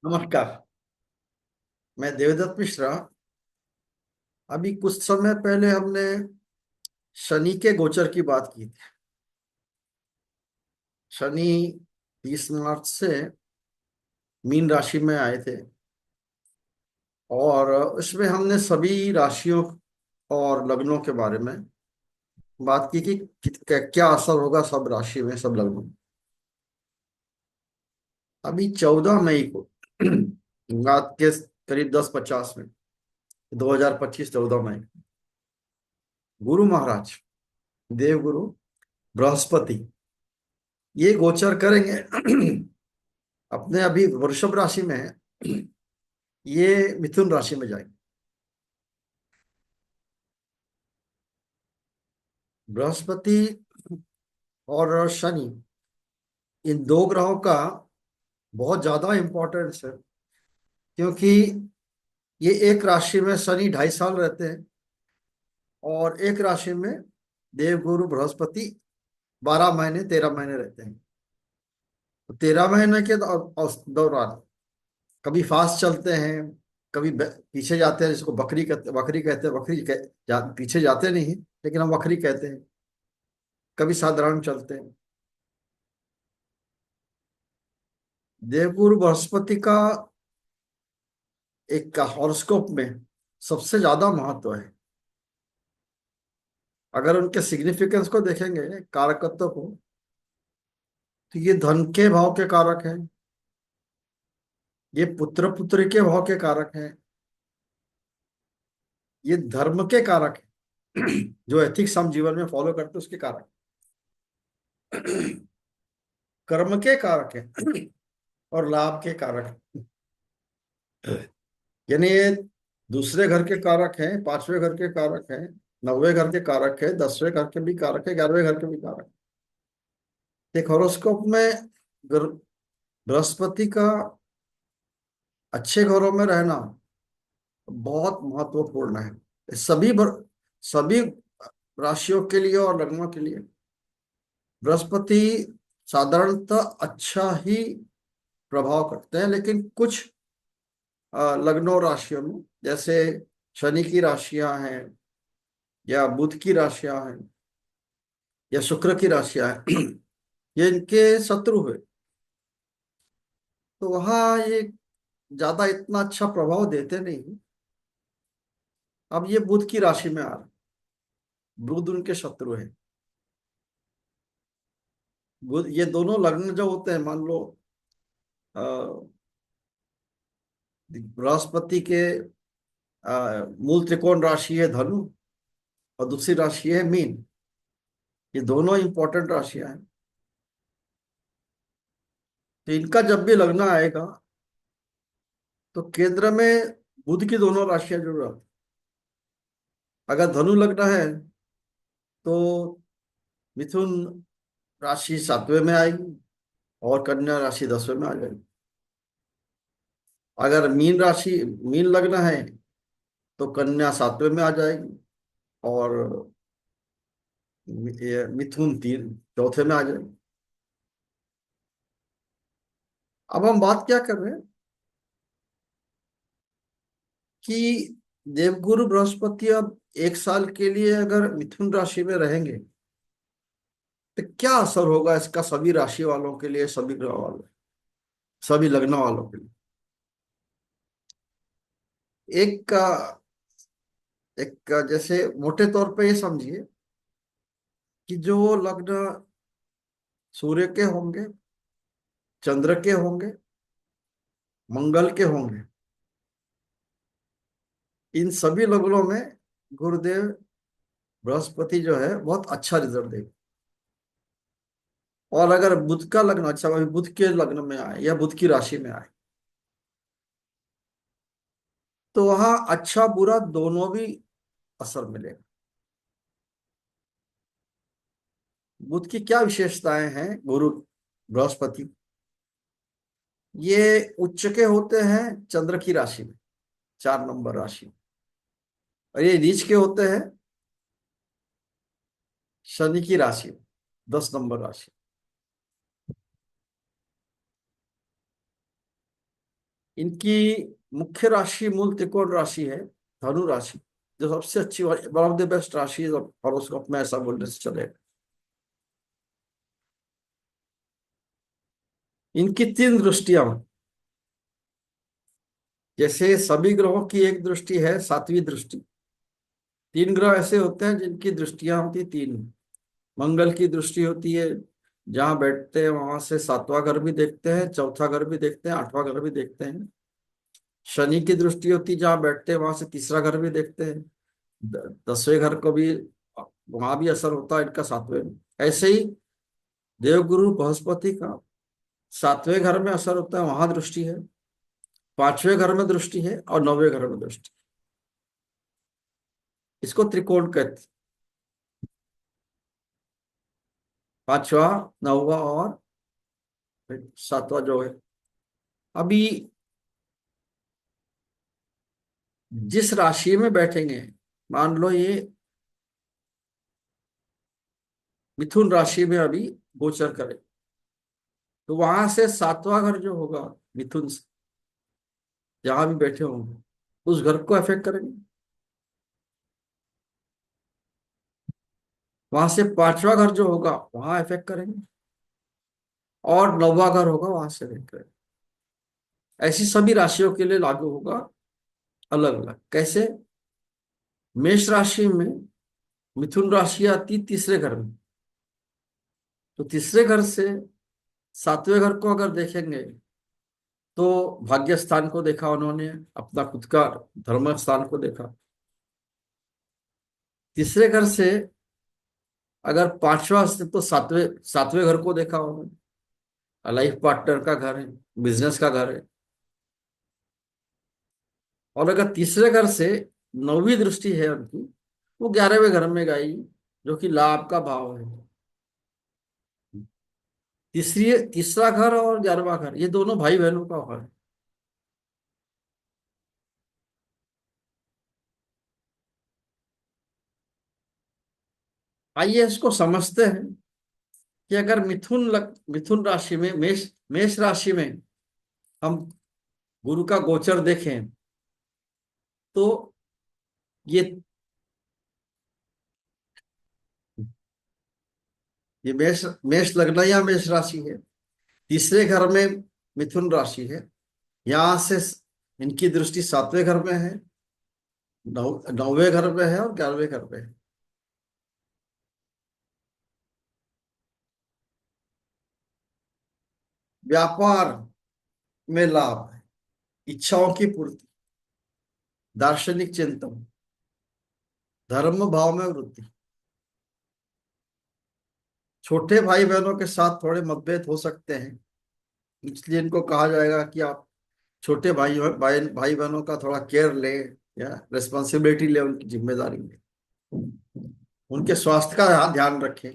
नमस्कार। मैं देवदत्त मिश्रा। अभी कुछ समय पहले हमने शनि के गोचर की बात की थी। शनि 30 मार्च से मीन राशि में आए थे और उसमें हमने सभी राशियों और लग्नों के बारे में बात की कि क्या असर होगा सब राशि में, सब लग्नों में। अभी 14 मई को रात के करीब 10:50 में, 2025 14 मई, गुरु महाराज, देवगुरु बृहस्पति ये गोचर करेंगे। अपने अभी वृषभ राशि में है, ये मिथुन राशि में जाएंगे। बृहस्पति और शनि, इन दो ग्रहों का बहुत ज्यादा इंपॉर्टेंस है, क्योंकि ये एक राशि में शनि 2.5 साल रहते हैं और एक राशि में देवगुरु बृहस्पति 12 महीने 13 महीने रहते हैं। तो 13 महीने के दौरान कभी फास्ट चलते हैं, कभी पीछे जाते हैं, जिसको बकरी कहते हैं। पीछे जाते नहीं हैं, लेकिन हम बकरी कहते हैं। कभी साधारण चलते हैं। देवगुरु बृहस्पति का एक हॉरोस्कोप में सबसे ज्यादा महत्व है। अगर उनके सिग्निफिकेंस को देखेंगे, कारकत्व को, तो ये धन के भाव के कारक हैं, ये पुत्र पुत्री के भाव के कारक हैं, ये धर्म के कारक हैं, जो एथिक्स हम जीवन में फॉलो करते हैं उसके कारक, कर्म के कारक हैं और लाभ के कारक हैं। यानी ये दूसरे घर के कारक हैं, पांचवें घर के कारक हैं, 9वें घर के कारक है, 10वें घर के भी कारक है, 11वें घर के भी कारक है। एक हॉरोस्कोप में बृहस्पति का अच्छे घरों में रहना बहुत महत्वपूर्ण है, सभी राशियों के लिए और लग्नों के लिए। बृहस्पति साधारणतः अच्छा ही प्रभाव करते हैं, लेकिन कुछ लग्नों राशियों में, जैसे शनि की राशियां हैं या बुध की राशियां हैं या शुक्र की राशियां हैं, ये इनके शत्रु हुए, तो वहां ये ज्यादा इतना अच्छा प्रभाव देते नहीं। अब ये बुध की राशि में आ रहा है, बुध उनके शत्रु है। बुध, ये दोनों लग्न जो होते हैं, मान लो बृहस्पति के मूल त्रिकोण राशि है धनु और दूसरी राशि है मीन। ये दोनों इंपॉर्टेंट राशियां हैं। तो इनका जब भी लगना आएगा, तो केंद्र में बुध की दोनों राशियां जरूर आती। अगर धनु लगना है तो मिथुन राशि 7वें में आएगी और कन्या राशि 10वें में आ जाएगी। अगर मीन लगना है तो कन्या 7वें में आ जाएगी और ये मिथुन तीन चौथे में आ जाएगी। अब हम बात क्या कर रहे हैं कि देवगुरु बृहस्पति अब 1 साल के लिए अगर मिथुन राशि में रहेंगे, तो क्या असर होगा इसका सभी राशि वालों के लिए, सभी ग्रह वालों, सभी लग्न वालों के लिए। एक का जैसे मोटे तौर पे ये समझिए कि जो लग्न सूर्य के होंगे, चंद्र के होंगे, मंगल के होंगे, इन सभी लग्नों में गुरुदेव बृहस्पति जो है बहुत अच्छा रिजल्ट देगा। और अगर बुध का लग्न अच्छा, अभी बुध के लग्न में आए या बुध की राशि में आए, तो वहां अच्छा बुरा दोनों भी असर मिलेगा। बुध की क्या विशेषताएं हैं गुरु बृहस्पति, ये उच्च के होते हैं चंद्र की राशि में, 4 नंबर राशि, और ये नीच के होते हैं शनि की राशि में, 10 नंबर राशि। इनकी मुख्य राशि मूल त्रिकोण राशि है, धनु राशि, जो सबसे अच्छी, वन ऑफ द बेस्ट राशि है हॉरोस्कोप में, ऐसा बोलने से चलेगा। इनकी तीन दृष्टियां, जैसे सभी ग्रहों की एक दृष्टि है, सातवीं दृष्टि। तीन ग्रह ऐसे होते हैं जिनकी दृष्टियां होती तीन। मंगल की दृष्टि होती है, जहां बैठते हैं वहां से सातवां घर भी देखते हैं, चौथा घर भी देखते हैं, आठवां घर भी देखते हैं। शनि की दृष्टि होती है, जहां बैठते हैं वहां से तीसरा घर भी देखते हैं, 10वें घर को भी, वहां भी असर होता है इनका, सातवें में। ऐसे ही देवगुरु बृहस्पति का सातवें घर में असर होता है, वहां दृष्टि है। पांचवें घर में दृष्टि है और नौवें घर में दृष्टि। इसको त्रिकोण कहते हैं। पांचवा, नौवा और सातवां जो है। अभी जिस राशि में बैठेंगे, मान लो ये मिथुन राशि में अभी गोचर करे, तो वहां से सातवां घर जो होगा मिथुन से, जहां भी बैठे होंगे, उस घर को अफेक्ट करेंगे। वहां से पांचवा घर जो होगा वहां अफेक्ट करेंगे, और नौवा घर होगा वहां से अफेक्ट करेंगे। ऐसी सभी राशियों के लिए लागू होगा, अलग अलग। कैसे? मेष राशि में मिथुन राशि आती तीसरे घर में, तो तीसरे घर से सातवें घर को अगर देखेंगे, तो भाग्य स्थान को देखा उन्होंने, अपना खुद का धर्म स्थान को देखा। तीसरे घर से अगर पांचवा से, तो सातवें सातवें घर को देखा उन्होंने, लाइफ पार्टनर का घर है, बिजनेस का घर है। और अगर तीसरे घर से नौवीं दृष्टि है उनकी, वो 11वें घर में गई, जो कि लाभ का भाव है। तीसरा घर और 11वां घर, ये दोनों भाई बहनों का घर है। आइए इसको समझते हैं कि अगर मिथुन राशि में, मेष मेष राशि में हम गुरु का गोचर देखें, तो ये ये मेष मेष लग्न या मेष राशि है। तीसरे घर में मिथुन राशि है। यहां से इनकी दृष्टि सातवें घर में है, नौवें घर में है और 11वें घर में है। व्यापार में लाभ है, इच्छाओं की पूर्ति, दार्शनिक चिंतन, धर्म भाव में वृद्धि। छोटे भाई बहनों के साथ थोड़े मतभेद हो सकते हैं, इसलिए इनको कहा जाएगा कि आप छोटे भाई बहनों का थोड़ा केयर लें, या रिस्पॉन्सिबिलिटी लें, उनकी जिम्मेदारी लें, उनके स्वास्थ्य का ध्यान रखें।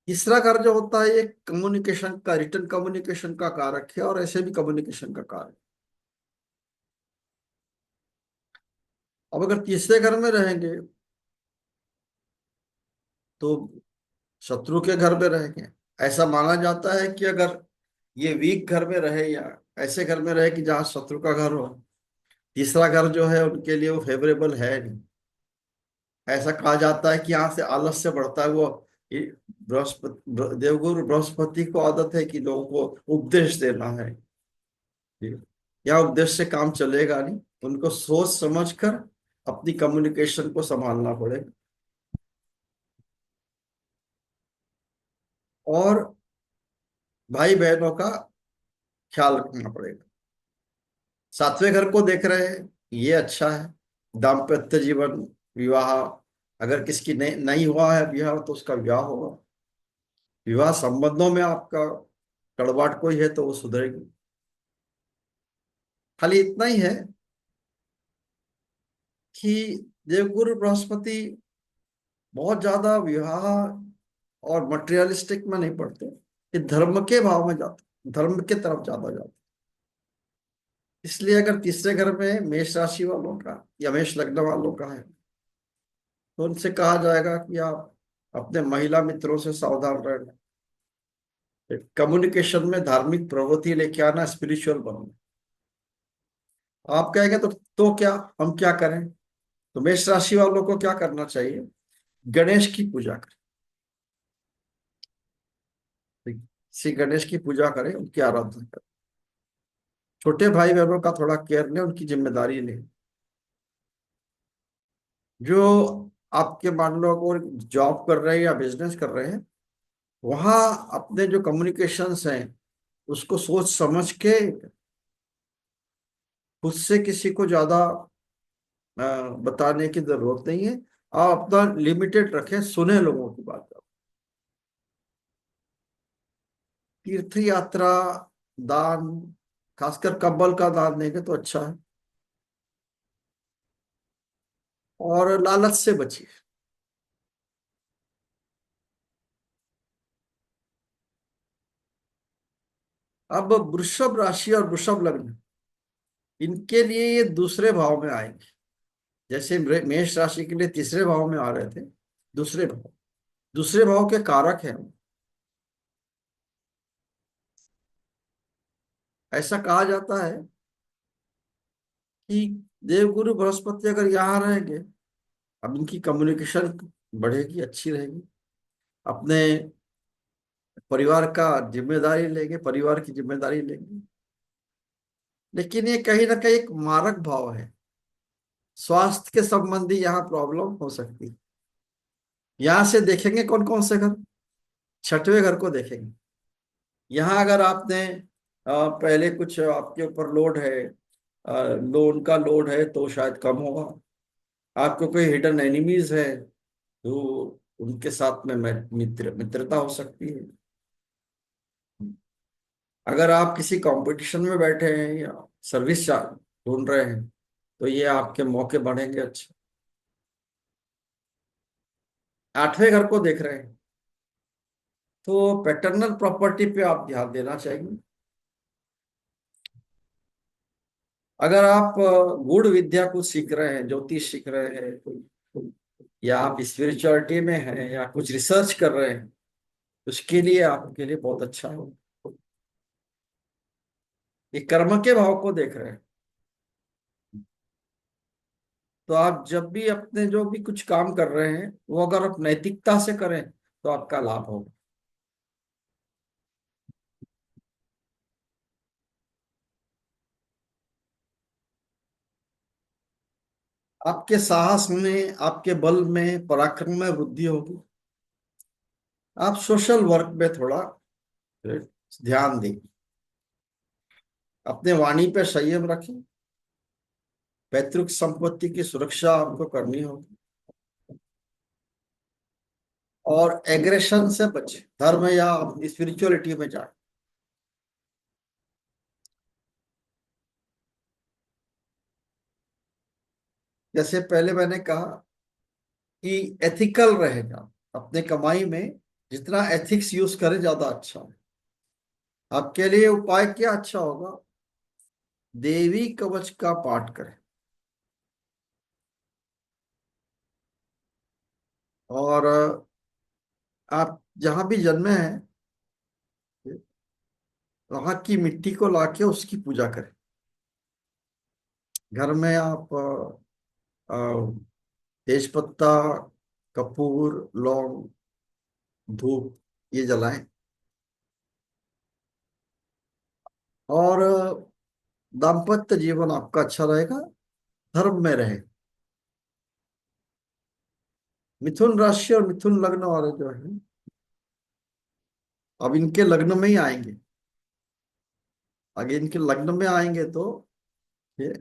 तीसरा कार्य जो होता है, ये कम्युनिकेशन का, रिटर्न कम्युनिकेशन का कारक है, और ऐसे भी कम्युनिकेशन का कारक। अब अगर तीसरे घर में रहेंगे, तो शत्रु के घर में रहेंगे। ऐसा माना जाता है कि अगर ये वीक घर में रहे, या ऐसे घर में रहे कि जहाँ शत्रु का घर हो, तीसरा घर जो है उनके लिए वो फेवरेबल है नहीं। ऐसा कहा जाता है कि यहाँ से आलस्य बढ़ता है। वो बृहस्पति, देवगुरु बृहस्पति को आदत है कि लोगों को उपदेश देना है। या उपदेश से काम चलेगा नहीं, उनको सोच समझ कर अपनी कम्युनिकेशन को संभालना पड़ेगा, और भाई बहनों का ख्याल रखना पड़ेगा। सातवें घर को देख रहे हैं, ये अच्छा है। दाम्पत्य जीवन, विवाह, अगर किसकी नहीं हुआ है विवाह, तो उसका विवाह होगा। विवाह संबंधों में आपका कड़वाट कोई है तो वो सुधरेगी। खाली इतना ही है कि देवगुरु बृहस्पति बहुत ज्यादा विवाह और मटेरियलिस्टिक में नहीं पड़ते, ये धर्म के भाव में जाते, धर्म के तरफ ज्यादा जाते। इसलिए अगर तीसरे घर में मेष राशि वालों का या मेष लग्न वालों का है, तो उनसे कहा जाएगा कि आप अपने महिला मित्रों से सावधान रहना, कम्युनिकेशन में धार्मिक प्रवृत्ति लेके आना, स्पिरिचुअल बनना। आप कहेंगे तो क्या, हम क्या करें? तो मेष राशि वालों को क्या करना चाहिए? गणेश की पूजा करें। श्री गणेश की पूजा करें, उनकी आराधना करें। छोटे भाई बहनों का थोड़ा केयर लें, उनकी जिम्मेदारी लें। जो आपके मान लो अगर जॉब कर रहे हैं या बिजनेस कर रहे हैं, वहां अपने जो कम्युनिकेशंस हैं उसको सोच समझ के, खुद से किसी को ज्यादा बताने की जरूरत नहीं है। आप अपना लिमिटेड रखें, सुने लोगों की बात। तीर्थ यात्रा, दान, खासकर कंबल का दान देंगे तो अच्छा है। और लालच से बचिए। अब वृषभ राशि और वृषभ लग्न, इनके लिए ये दूसरे भाव में आएंगे। जैसे मेष राशि के लिए तीसरे भाव में आ रहे थे, दूसरे भाव के कारक हैं। ऐसा कहा जाता है कि देवगुरु बृहस्पति अगर यहाँ रहेंगे, अब इनकी कम्युनिकेशन बढ़ेगी, अच्छी रहेगी। अपने परिवार का जिम्मेदारी लेंगे, परिवार की जिम्मेदारी लेंगे। लेकिन ये कहीं ना कहीं एक मारक भाव है। स्वास्थ्य के संबंधी यहाँ प्रॉब्लम हो सकती है। यहाँ से देखेंगे कौन कौन से घर? छठवें घर को देखेंगे। यहाँ अगर आपने पहले कुछ आपके ऊपर लोड है, लोन का लोड है, तो शायद कम होगा। आपको कोई हिडन एनिमीज है तो उनके साथ में मित्रता हो सकती है। अगर आप किसी कंपटीशन में बैठे हैं या सर्विस ढूंढ रहे हैं, तो ये आपके मौके बढ़ेंगे अच्छे। आठवें घर को देख रहे हैं, तो पैटर्नल प्रॉपर्टी पे आप ध्यान देना चाहिए। अगर आप गूढ़ विद्या कुछ सीख रहे हैं, ज्योतिष सीख रहे हैं, या आप स्पिरिचुअलिटी में हैं या कुछ रिसर्च कर रहे हैं, उसके लिए आपके लिए बहुत अच्छा हो। ये कर्म के भाव को देख रहे हैं, तो आप जब भी अपने जो भी कुछ काम कर रहे हैं, वो अगर आप नैतिकता से करें तो आपका लाभ होगा। आपके साहस में, आपके बल में, पराक्रम में वृद्धि होगी। आप सोशल वर्क में थोड़ा ध्यान दें। अपने वाणी पे संयम रखें। पैतृक संपत्ति की सुरक्षा आपको करनी होगी। और एग्रेशन से बचे, धर्म या स्पिरिचुअलिटी में जाए। जैसे पहले मैंने कहा कि एथिकल रहेगा अपने कमाई में, जितना एथिक्स यूज करें ज्यादा अच्छा है। आपके लिए उपाय क्या अच्छा होगा? देवी कवच का पाठ करें। और आप जहां भी जन्मे हैं, वहां की मिट्टी को लाके उसकी पूजा करें। घर में आप अ, तेजपत्ता, कपूर, लौंग, धूप, ये जलाएं। और दाम्पत्य जीवन आपका अच्छा रहेगा, धर्म में रहे। मिथुन राशि और मिथुन लग्न वाले जो है, अब इनके लग्न में ही आएंगे। आगे इनके लग्न में आएंगे तो ये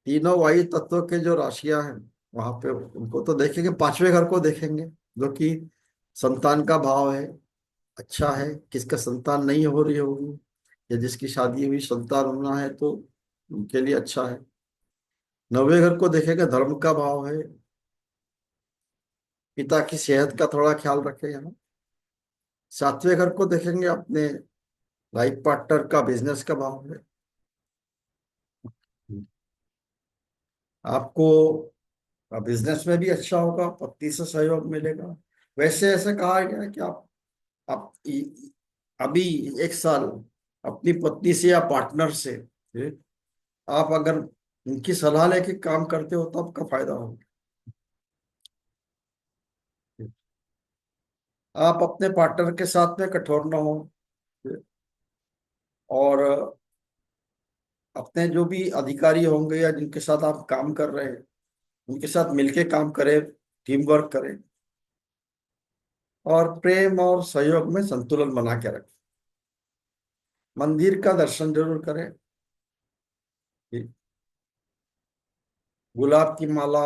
तीनों वायु तत्व के जो राशियां हैं, वहां पे उनको तो देखेंगे। पांचवें घर को देखेंगे, जो कि संतान का भाव है। अच्छा है, किसका संतान नहीं हो रही होगी या जिसकी शादी हुई, संतान होना है तो उनके लिए अच्छा है। नौवें घर को देखेंगे, धर्म का भाव है। पिता की सेहत का थोड़ा ख्याल रखें यहाँ। सातवें घर को देखेंगे, अपने लाइफ पार्टनर का बिजनेस का भाव है। आपको बिजनेस में भी अच्छा होगा, पत्नी से सहयोग मिलेगा। वैसे ऐसे कहा गया है कि आप अभी एक साल अपनी पत्नी से या पार्टनर से आप अगर उनकी सलाह लेके काम करते हो तो आपका फायदा होगा। आप अपने पार्टनर के साथ में कठोर ना हो, और अपने जो भी अधिकारी होंगे या जिनके साथ आप काम कर रहे हैं उनके साथ मिलके काम करें, टीम वर्क करें, और प्रेम और सहयोग में संतुलन बना के रखें। मंदिर का दर्शन जरूर करें, गुलाब की माला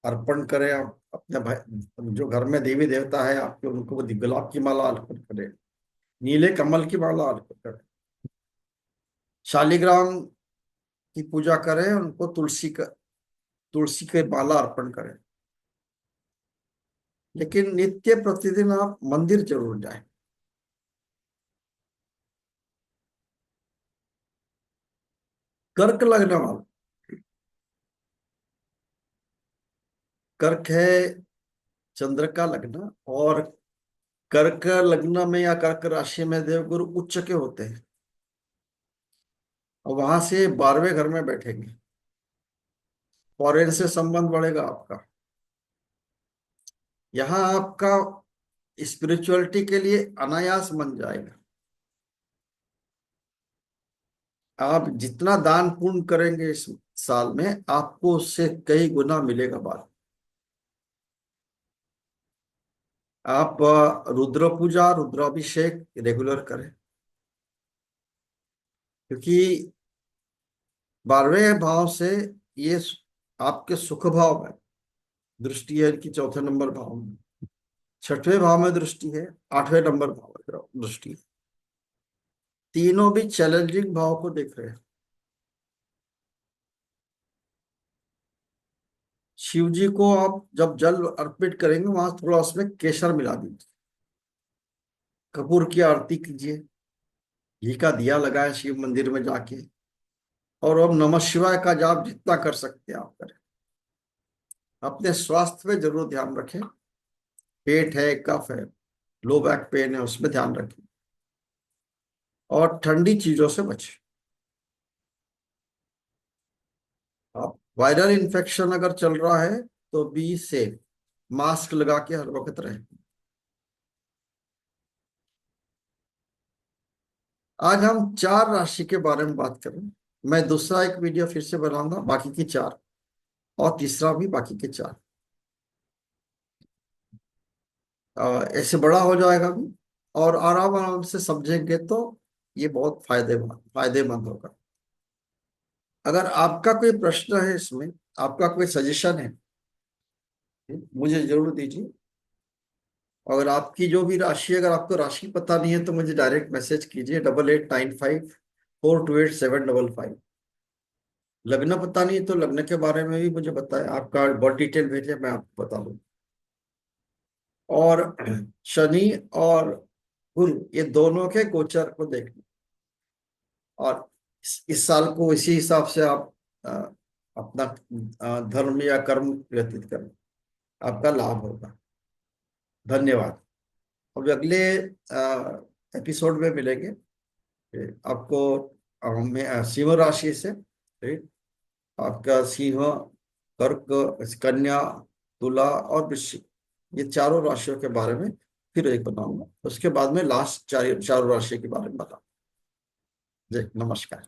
अर्पण करें। आप अपने भाई जो घर में देवी देवता है आपके, उनको वो गुलाब की माला अर्पण करें, नीले कमल की माला अर्पण करें, शालिग्राम की पूजा करें, उनको तुलसी के माला अर्पण करें। लेकिन नित्य प्रतिदिन आप मंदिर जरूर जाएं। कर्क लगने वाला, कर्क है चंद्र का लग्न, और कर्क लग्न में या कर्क राशि में देवगुरु उच्च के होते हैं, और वहां से 12वें घर में बैठेंगे। फॉरेन से संबंध बढ़ेगा आपका। यहाँ आपका स्पिरिचुअलिटी के लिए अनायास बन जाएगा। आप जितना दान पुण्य करेंगे इस साल में, आपको उससे कई गुना मिलेगा बाद। आप रुद्र पूजा, रुद्राभिषेक रेगुलर करें, क्योंकि 12वें भाव से ये आपके सुख भाव में दृष्टि है, इनकी चौथे नंबर भाव में, 6वें भाव में दृष्टि है, 8वें नंबर भाव में दृष्टि है। तीनों भी चैलेंजिंग भाव को देख रहे हैं। शिव जी को आप जब जल अर्पित करेंगे, वहां थोड़ा उसमें केसर मिला दीजिए, कपूर की आरती कीजिए, घी का दिया लगाए शिव मंदिर में जाके, और ओम नमः शिवाय का जाप जितना कर सकते हैं आप करें। अपने स्वास्थ्य में जरूर ध्यान रखें। पेट है, कफ है, लो बैक पेन है, उसमें ध्यान रखें, और ठंडी चीजों से बचें। आप वायरल इन्फेक्शन अगर चल रहा है तो बी सेफ, मास्क लगा के हर वक्त रहें। आज हम 4 राशि के बारे में बात करें। मैं दूसरा एक वीडियो फिर से बनाऊंगा बाकी की 4, और तीसरा भी बाकी के 4। ऐसे बड़ा हो जाएगा भी, और आराम आराम से समझेंगे तो ये बहुत फायदेमंद होगा। अगर आपका कोई प्रश्न है इसमें, आपका कोई सजेशन है, मुझे जरूर दीजिए। अगर आपकी जो भी राशि, अगर आपको राशि पता नहीं है तो मुझे डायरेक्ट मैसेज कीजिए, 8895428755। लग्न पता नहीं है तो लग्न के बारे में भी मुझे बताएं, आपका बहुत डिटेल भेजें, मैं आपको बता दूँ। और शनि और गुरु, ये दोनों के गोचर को देखना, और इस साल को इसी हिसाब से आप अ, अपना धर्म या कर्म व्यतीत करें, आपका लाभ होगा। धन्यवाद। अब अगले एपिसोड में मिलेंगे। आपको सिंह राशि से, ठीक, आपका सिंह, कर्क, कन्या, तुला और वृश्चिक, ये चारों राशियों के बारे में फिर एक बताऊंगा। उसके बाद में लास्ट चारों राशि के बारे में बताऊंगा। जी नमस्कार।